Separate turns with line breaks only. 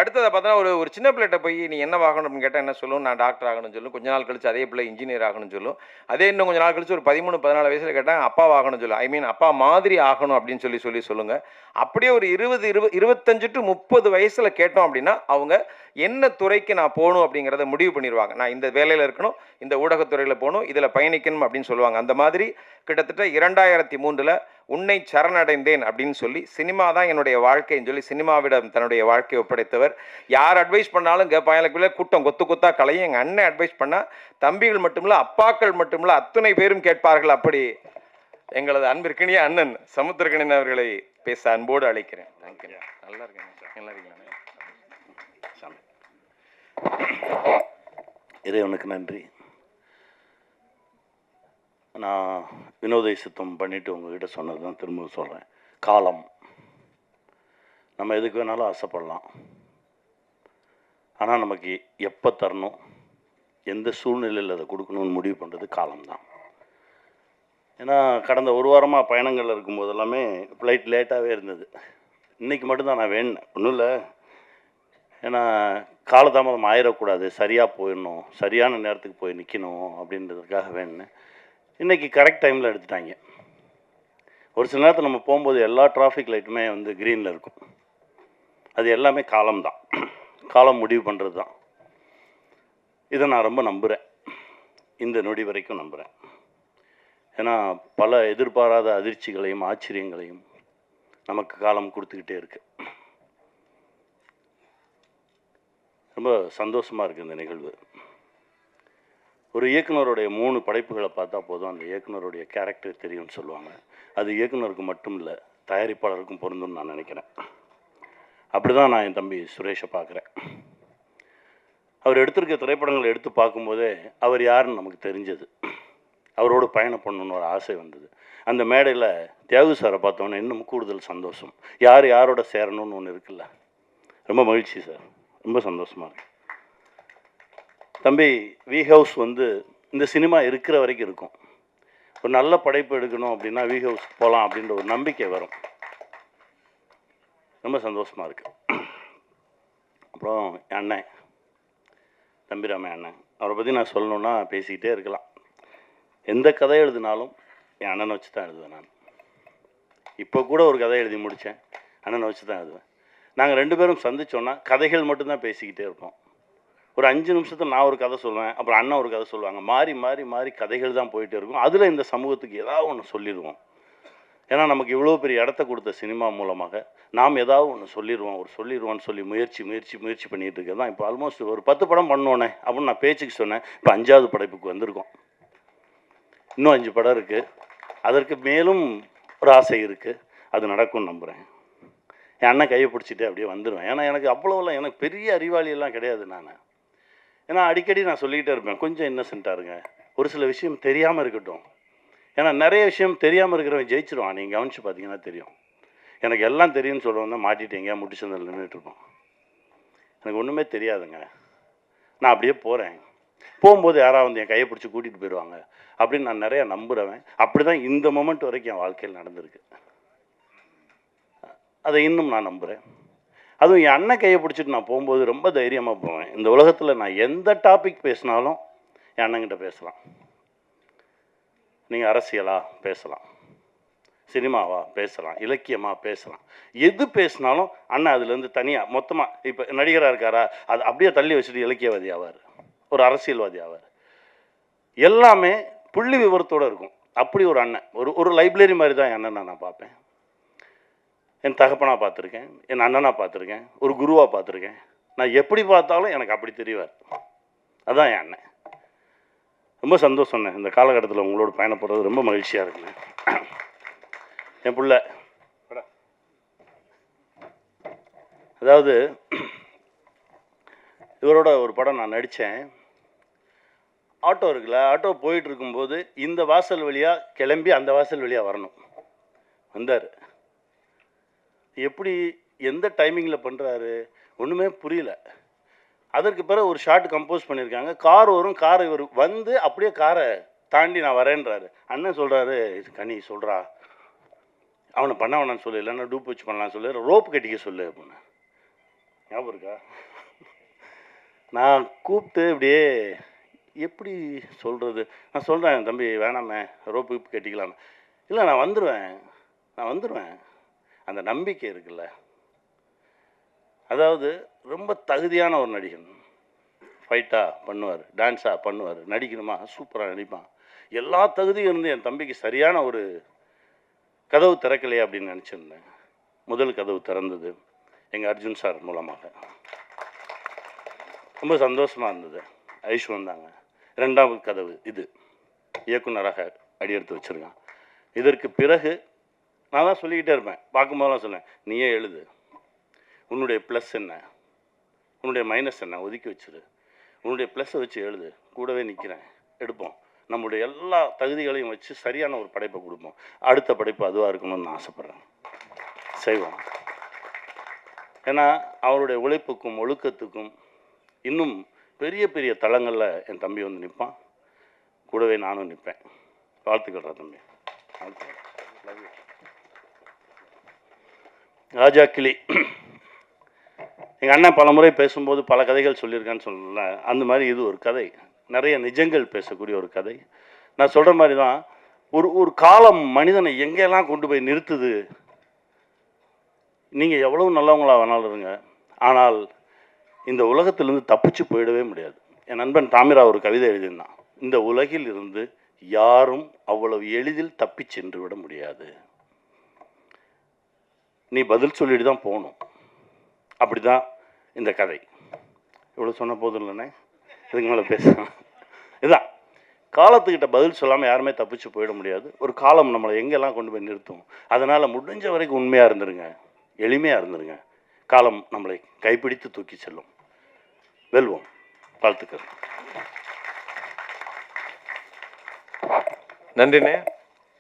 அடுத்தத பார்த்தா ஒரு ஒரு சின்ன பிள்ளைட்ட போய் நீ என்னவாகணும் அப்படின்னு கேட்டா என்ன சொல்லும்? நான் டாக்டர் ஆகணும்னு சொல்லும். கொஞ்ச நாள் கழிச்சு அதே பிள்ளை இன்ஜினியர் ஆகணும்னு சொல்லும். அதே இன்னும் கொஞ்ச நாள் கழிச்சு ஒரு 13, 14 வயசுல கேட்டா அப்பாவாகணும்னு சொல்லும். ஐ மீன் அப்பா மாதிரி ஆகணும் அப்படின்னு சொல்லுங்க. அப்படியே ஒரு 25 to 30 வயசுல கேட்டோம் அப்படின்னா, அவங்க என்ன துறைக்கு நான் போணும் அப்படிங்கிறத முடிவு பண்ணிருவாங்க. நான் இந்த வேலையில இருக்கணும், இந்த ஊடகத்துறையில போணும், இதுல பயணிக்கணும் அப்படின்னு சொல்லுவாங்க. அந்த மாதிரி கிட்டத்தட்ட 2003ல உன்னை சரணடைந்தேன் அப்படின்னு சொல்லி, சினிமா தான் என்னுடைய வாழ்க்கைன்னு சொல்லி சினிமாவிடம் தன்னுடைய வாழ்க்கையை ஒப்படைத்தவர். யார் அட்வைஸ் பண்ணாலும் கேட்பாங்க. கூட்டம் கொத்து கொத்தா கலையும். எங்க அண்ணன் அட்வைஸ் பண்ணா தம்பிகள் மட்டுமில்ல, அப்பாக்கள் மட்டுமில்ல, அத்தனை பேரும் கேட்பார்கள். அப்படி எங்களது அன்பிற்கினிய அண்ணன் சமுத்திரக்கணியன் அவர்களை பேச அன்போடு அழைக்கிறேன். நல்லா இருக்கேன். நல்லா இருக்கீங்களா?
இறைவனுக்கு நன்றி. நான் வினோத சுத்தம் பண்ணிவிட்டு உங்ககிட்ட சொன்னது தான் திரும்ப சொல்கிறேன். காலம் நம்ம எதுக்கு வேணாலும் ஆசைப்படலாம். ஆனால் நமக்கு எப்போ தரணும், எந்த சூழ்நிலையில் அதை கொடுக்கணும்னு முடிவு பண்ணுறது காலம்தான். ஏன்னா கடந்த ஒரு வாரமாக பயணங்கள் இருக்கும்போது எல்லாமே ஃப்ளைட் லேட்டாகவே இருந்தது. இன்றைக்கி மட்டும்தான் நான் வேணுனேன், ஒன்றும் இல்லை. ஏன்னா காலதாமதம் ஆயிடக்கூடாது, சரியாக போயிடணும், சரியான நேரத்துக்கு போய் நிற்கணும் அப்படின்றதுக்காக வேணுனேன். இன்றைக்கி கரெக்ட் டைமில் எடுத்துட்டாங்க. ஒரு சில நேரத்தில் நம்ம போகும்போது எல்லா டிராஃபிக் லைட்டுமே வந்து க்ரீனில் இருக்கும். அது எல்லாமே காலம்தான், காலம் முடிவு பண்ணுறது தான். இதை நான் ரொம்ப நம்புகிறேன், இந்த நொடி வரைக்கும் நம்புகிறேன். ஏன்னா பல எதிர்பாராத அதிர்ச்சிகளையும் ஆச்சரியங்களையும் நமக்கு காலம் கொடுத்துக்கிட்டே இருக்கு. ரொம்ப சந்தோஷமாக இருக்குது இந்த நிகழ்வு. ஒரு இயக்குனருடைய 3 படைப்புகளை பார்த்தா போதும் அந்த இயக்குனருடைய கேரக்டர் தெரியும்னு சொல்லுவாங்க. அது இயக்குனருக்கு மட்டும் இல்லை, தயாரிப்பாளருக்கும் பொருந்தும்னு நான் நினைக்கிறேன். அப்படி தான் நான் என் தம்பி சுரேஷை பார்க்குறேன். அவர் எடுத்திருக்க திரைப்படங்களை எடுத்து பார்க்கும்போதே அவர் யாருன்னு நமக்கு தெரிஞ்சது. அவரோடு பயணம் பண்ணணுன்னு ஒரு ஆசை வந்தது. அந்த மேடையில் தியாகு சாரை பார்த்தோன்னே இன்னும் கூடுதல் சந்தோஷம். யார் யாரோட சேரணும்னு ஒன்று இருக்குல்ல, ரொம்ப மகிழ்ச்சி சார், ரொம்ப சந்தோஷமாக இருக்கு. தம்பி வி ஹவுஸ் வந்து இந்த சினிமா இருக்கிற வரைக்கும் இருக்கும். ஒரு நல்ல படைப்பு எடுக்கணும் அப்படின்னா வி ஹவுஸ் போகலாம் அப்படின்ற ஒரு நம்பிக்கை வரும். ரொம்ப சந்தோஷமாக இருக்குது. அப்புறம் என் அண்ணன் தம்பிராம அண்ணன், அவரை பற்றி நான் சொல்லணுன்னா பேசிக்கிட்டே இருக்கலாம். எந்த கதை எழுதினாலும் என் அண்ணனை வச்சு தான் எழுதுவேன். நான் இப்போ கூட ஒரு கதை எழுதி முடித்தேன், அண்ணனை வச்சு தான் எழுதுவேன். நாங்கள் 2 பேரும் சந்தித்தோன்னா கதைகள் மட்டும்தான் பேசிக்கிட்டே இருப்போம். ஒரு 5 நிமிஷத்தில் நான் ஒரு கதை சொல்லுவேன், அப்புறம் அண்ணன் ஒரு கதை சொல்லுவாங்க. மாறி மாறி மாறி கதைகள் தான் போயிட்டே இருக்கும். அதில் இந்த சமூகத்துக்கு ஏதாவது ஒன்று சொல்லிடுவோம். ஏன்னா நமக்கு இவ்வளோ பெரிய இடத்த கொடுத்த சினிமா மூலமாக நாம் ஏதாவது ஒன்று சொல்லிடுவோன்னு சொல்லி முயற்சி பண்ணிகிட்டு இருக்கிறது தான். இப்போ ஆல்மோஸ்ட் ஒரு 10 படம் பண்ணோன்னே அப்படின்னு நான் பேச்சுக்கு சொன்னேன். இப்போ 5வது படைப்புக்கு வந்திருக்கோம். இன்னும் 5 படம் இருக்குது. அதற்கு மேலும் ஒரு ஆசை இருக்குது. அது நடக்கும்னு நம்புகிறேன். என் அண்ணன் கையை பிடிச்சிட்டு அப்படியே வந்துடுவேன். ஏன்னா எனக்கு அவ்வளோலாம் எனக்கு பெரிய அறிவாளியெல்லாம் கிடையாது. ஏன்னா அடிக்கடி நான் சொல்லிக்கிட்டே இருப்பேன், கொஞ்சம் இன்னசென்ட்டாக இருங்க, ஒரு சில விஷயம் தெரியாமல் இருக்கட்டும். ஏன்னா நிறைய விஷயம் தெரியாமல் இருக்கிறவன் ஜெயிச்சிருவான். நீங்கள் கவனித்து பார்த்தீங்கன்னா தெரியும். எனக்கு எல்லாம் தெரியும்னு சொல்கிறவன் தான் மாட்டிட்டு எங்கேயா முட்டிச்சந்தில் நின்றுட்டுருப்பான். எனக்கு ஒன்றுமே தெரியாதுங்க, நான் அப்படியே போகிறேன். போகும்போது யாராவது வந்து என் கையை பிடிச்சி கூட்டிகிட்டு போயிடுவாங்க அப்படின்னு நான் நிறையா நம்புகிறவன். அப்படி தான் இந்த மொமெண்ட் வரைக்கும் என் வாழ்க்கையில் நடந்திருக்கு. அதை இன்னும் நான் நம்புகிறேன். அதுவும் என் அண்ணன் கையை பிடிச்சிட்டு நான் போகும்போது ரொம்ப தைரியமாக போவேன். இந்த உலகத்தில் நான் எந்த டாபிக் பேசினாலும் என் அண்ணங்கிட்ட பேசலாம். நீங்கள் அரசியலா பேசலாம், சினிமாவா பேசலாம், இலக்கியமாக பேசலாம், எது பேசினாலும் அண்ணன் அதுலேருந்து தனியாக மொத்தமாக. இப்போ நடிகராக இருக்காரா, அது அப்படியே தள்ளி வச்சுட்டு இலக்கியவாதி ஆவார், ஒரு அரசியல்வாதி ஆவார். எல்லாமே புள்ளி விவரத்தோடு இருக்கும். அப்படி ஒரு அண்ணன், ஒரு லைப்ரரி மாதிரி தான் என் அண்ணனை நான் பார்ப்பேன். என் தகப்பனாக பார்த்துருக்கேன், என் அண்ணனாக பார்த்துருக்கேன், ஒரு குருவாக பார்த்துருக்கேன். நான் எப்படி பார்த்தாலும் எனக்கு அப்படி தெரிவார். அதுதான் என் அண்ணன். ரொம்ப சந்தோஷம்ண்ணே, இந்த காலகட்டத்தில் உங்களோட பயணப்படுறது ரொம்ப மகிழ்ச்சியாக இருக்குண்ணே. என் பிள்ளை அதாவது இவரோட ஒரு படம் நான் நடித்தேன். ஆட்டோ இருக்குல்ல, ஆட்டோ போயிட்டு இருக்கும்போது இந்த வாசல் வழியாக கிளம்பி அந்த வாசல் வழியாக வரணும். வந்தார். எப்படி எந்த டைமிங்கில் பண்ணுறாரு ஒன்றுமே புரியல. அதற்கு பிறகு ஒரு ஷார்ட் கம்போஸ் பண்ணியிருக்காங்க. கார் வரும், காரை இவர் வந்து அப்படியே காரை தாண்டி நான் வரேன்றாரு. அண்ணன் சொல்கிறாரு, இது கனி சொல்கிறா, அவனை பண்ண வேணான்னு சொல்லு, இல்லைன்னா டூப் வச்சு பண்ணலான்னு சொல்லு, ரோப்பு கட்டிக்க சொல்லு அப்படின்னு. ஞாபகம் இருக்கா? நான் கூப்பிட்டு இப்படியே எப்படி சொல்கிறது, நான் சொல்கிறேன், தம்பி வேணாமே, ரோப்பு கட்டிக்கலாமே. இல்லை நான் வந்துடுவேன். அந்த நம்பிக்கை இருக்குல்ல, அதாவது ரொம்ப தகுதியான ஒரு நடிகன். ஃபைட்டாக பண்ணுவார், டான்ஸாக பண்ணுவார், நடிக்கணுமா சூப்பராக நடிப்பான். எல்லா தகுதியும் இருந்து என் தம்பிக்கு சரியான ஒரு கதவு திறக்கலையே அப்படின்னு நினச்சிருந்தேன். முதல் கதவு திறந்தது எங்கள் அர்ஜுன் சார் மூலமாக. ரொம்ப சந்தோஷமாக இருந்தது. ஐஷு வந்தாங்க. 2வது கதவு இது, இயக்குனராக அடியெடுத்து வச்சுருக்கான். இதற்கு பிறகு நான் தான் சொல்லிக்கிட்டே இருப்பேன், பார்க்கும்போதெல்லாம் சொல்லுவேன், நீயே எழுது, உன்னுடைய ப்ளஸ் என்ன, உன்னுடைய மைனஸ் என்ன ஒதுக்கி வச்சிரு, உன்னுடைய ப்ளஸ்ஸை வச்சு எழுது, கூடவே நிற்கிறேன், எடுப்போம், நம்முடைய எல்லா தகுதிகளையும் வச்சு சரியான ஒரு படைப்பை கொடுப்போம். அடுத்த படைப்பு அதுவாக இருக்கணும்னு நான் ஆசைப்பட்றேன். செய்வோம். ஏன்னா அவருடைய உழைப்புக்கும் ஒழுக்கத்துக்கும் இன்னும் பெரிய பெரிய தளங்களில் என் தம்பி வந்து நிற்பான். கூடவே நானும் நிற்பேன். வாழ்த்துக்கள்றா தம்பி, வாழ்த்துக்கள். ராஜா கிளி, எங்கள் அண்ணன் பல முறை பேசும்போது பல கதைகள் சொல்லியிருக்கான்னு சொல்லல, அந்த மாதிரி இது ஒரு கதை. நிறைய நிஜங்கள் பேசக்கூடிய ஒரு கதை. நான் சொல்கிற மாதிரி தான், ஒரு காலம் மனிதனை எங்கெல்லாம் கொண்டு போய் நிறுத்துது. நீங்கள் எவ்வளவு நல்லவங்களா வேணாலும் இருங்க, ஆனால் இந்த உலகத்திலிருந்து தப்பிச்சு போயிடவே முடியாது. என் நண்பன் தாமிரா ஒரு கவிதை எழுதினான், இந்த உலகில் இருந்து யாரும் அவ்வளவு எளிதில் தப்பி சென்று விட முடியாது, நீ பதில் சொல்லிட்டு தான் போகணும். அப்படி தான் இந்த கதை. இவ்வளோ சொன்ன போதும் இல்லைண்ணே, இதுக்கு மேலே பேசலாம். இதுதான், காலத்துக்கிட்ட பதில் சொல்லாமல் யாருமே தப்பிச்சு போயிட முடியாது. ஒரு காலம் நம்மளை எங்கெல்லாம் கொண்டு போய் நிறுத்தும். அதனால் முடிஞ்ச வரைக்கும் உண்மையாக இருந்துருங்க, எளிமையாக இருந்துருங்க. காலம் நம்மளை கைப்பிடித்து தூக்கி செல்லும். வெல்வோம். வாழ்த்துக்கள்.
நன்றிண்ணே.